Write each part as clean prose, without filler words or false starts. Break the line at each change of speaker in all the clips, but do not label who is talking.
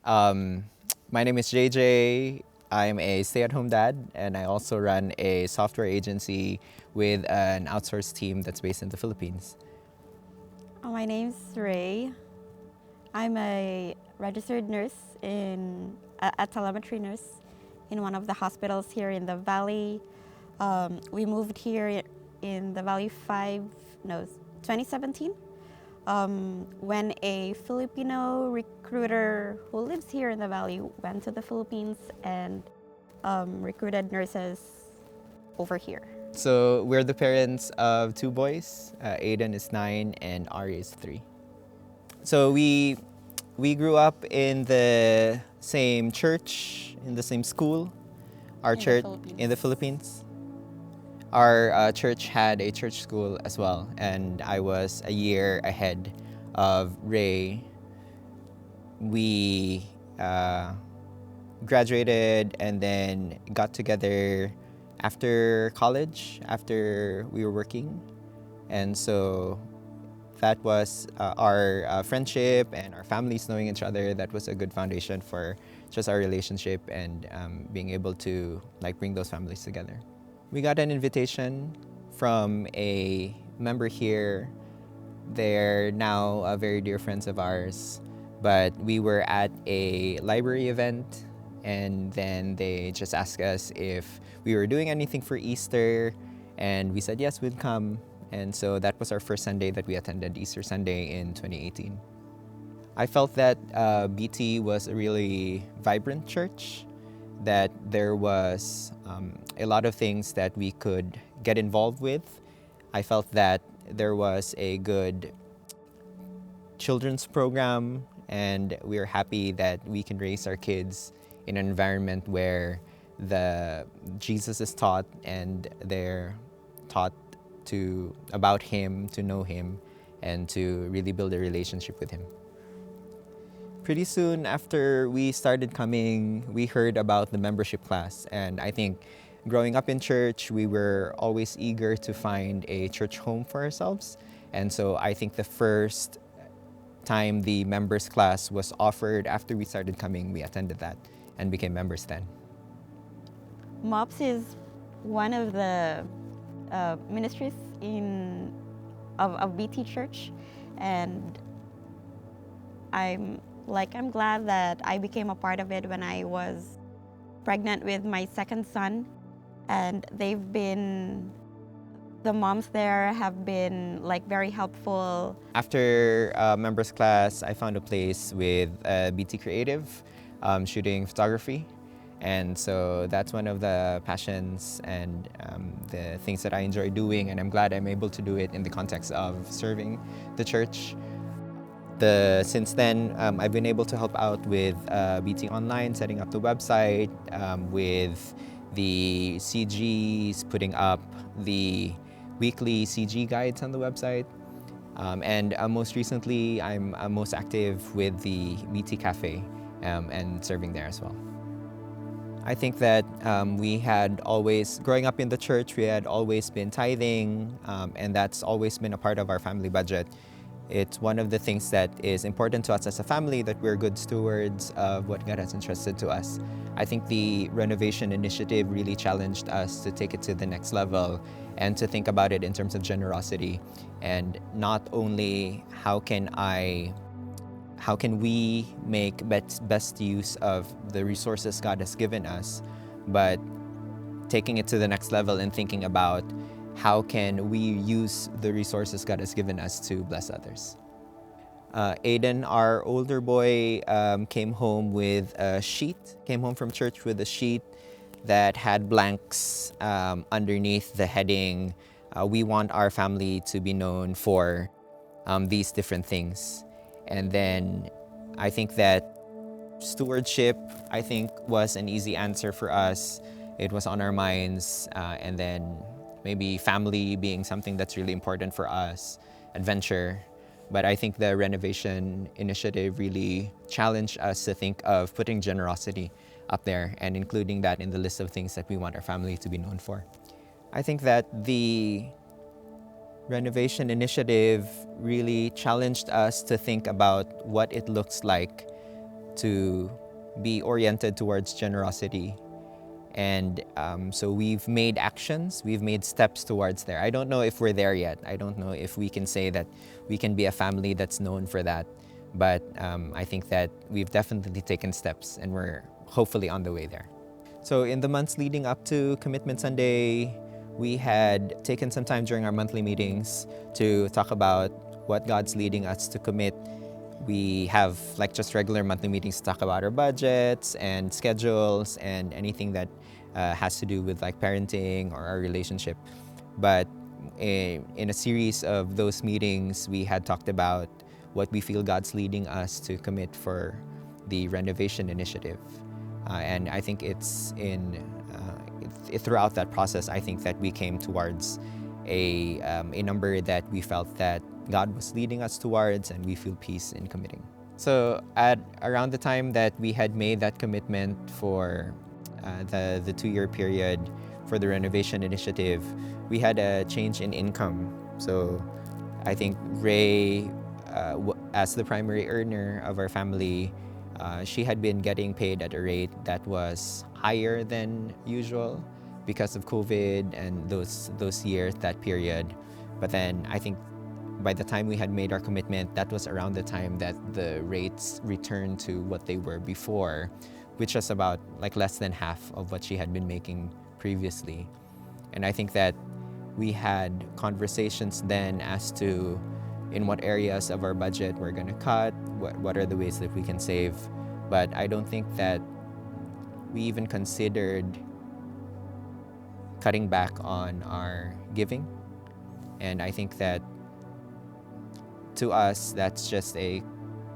Um, my name is JJ. I'm a stay-at-home dad, and I also run a software agency with an outsourced team that's based in the Philippines.
My name's Ray. I'm a registered nurse a telemetry nurse in one of the hospitals here in the Valley. We moved here in the Valley 2017, when a Filipino recruiter who lives here in the Valley went to the Philippines and recruited nurses over here.
So we're the parents of two boys. Aiden is 9 and Ari is 3. So we grew up in the same church, in the same school. Our
In the
church
Philippines.
in the Philippines. Our church had a church school as well, and I was a year ahead of Ray. We graduated and then got together after college, after we were working. And so that was our friendship and our families knowing each other. That was a good foundation for just our relationship and being able to bring those families together. We got an invitation from a member here. They're now very dear friends of ours, but we were at a library event and then they just asked us if we were doing anything for Easter, and we said yes, we'd come. And so that was our first Sunday that we attended, Easter Sunday in 2018. I felt that BT was a really vibrant church, that there was a lot of things that we could get involved with. I felt that there was a good children's program, and we are happy that we can raise our kids in an environment where the Jesus is taught and they're taught about him, to know him, and to really build a relationship with him. Pretty soon after we started coming, we heard about the membership class. And I think growing up in church, we were always eager to find a church home for ourselves. And so I think the first time the members class was offered after we started coming, we attended that and became members then.
MOPS is one of the ministries of BT Church, and I'm glad that I became a part of it when I was pregnant with my second son, and the moms there have been very helpful.
After members class, I found a place with BT Creative, shooting photography. And so that's one of the passions and the things that I enjoy doing, and I'm glad I'm able to do it in the context of serving the church. Since then, I've been able to help out with BT Online, setting up the website, with the CGs, putting up the weekly CG guides on the website. And most recently, I'm most active with the BT Cafe and serving there as well. I think that we had always, growing up in the church, we had always been tithing, and that's always been a part of our family budget. It's one of the things that is important to us as a family, that we're good stewards of what God has entrusted to us. I think the Renovation Initiative really challenged us to take it to the next level and to think about it in terms of generosity, and not only how can we make best use of the resources God has given us, but taking it to the next level and thinking about how can we use the resources God has given us to bless others. Aiden, our older boy, came home from church with a sheet that had blanks underneath the heading, we want our family to be known for these different things. And then I think that stewardship, was an easy answer for us. It was on our minds. And then maybe family being something that's really important for us, adventure. But I think the Renovation Initiative really challenged us to think of putting generosity up there and including that in the list of things that we want our family to be known for. I think that the Renovation Initiative really challenged us to think about what it looks like to be oriented towards generosity. And so we've made actions, we've made steps towards there. I don't know if we're there yet. I don't know if we can say that we can be a family that's known for that. But I think that we've definitely taken steps and we're hopefully on the way there. So in the months leading up to Commitment Sunday, we had taken some time during our monthly meetings to talk about what God's leading us to commit. We have like just regular monthly meetings to talk about our budgets and schedules and anything that has to do with like parenting or our relationship. But in a series of those meetings, we had talked about what we feel God's leading us to commit for the Renovation Initiative. And I think it's throughout that process, I think that we came towards a number that we felt that God was leading us towards, and we feel peace in committing. So at around the time that we had made that commitment for the 2-year period for the Renovation Initiative, we had a change in income. So I think Ray, as the primary earner of our family, she had been getting paid at a rate that was higher than usual because of COVID and those years, that period. But then I think by the time we had made our commitment, that was around the time that the rates returned to what they were before, which was about like less than half of what she had been making previously. And I think that we had conversations then as to in what areas of our budget we're going to cut, what are the ways that we can save. But I don't think that we even considered cutting back on our giving. And I think that to us, that's just a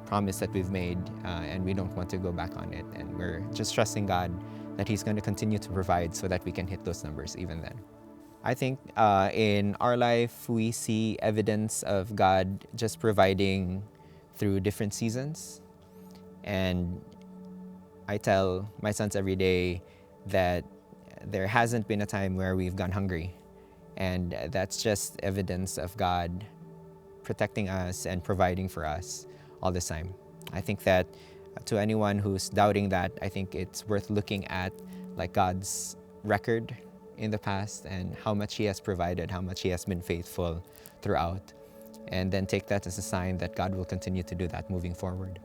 promise that we've made, and we don't want to go back on it. And we're just trusting God that He's going to continue to provide so that we can hit those numbers even then. I think in our life, we see evidence of God just providing through different seasons. And I tell my sons every day that there hasn't been a time where we've gone hungry. And that's just evidence of God protecting us and providing for us all the time. I think that to anyone who's doubting that, I think it's worth looking at like God's record in the past and how much He has provided, how much He has been faithful throughout. And then take that as a sign that God will continue to do that moving forward.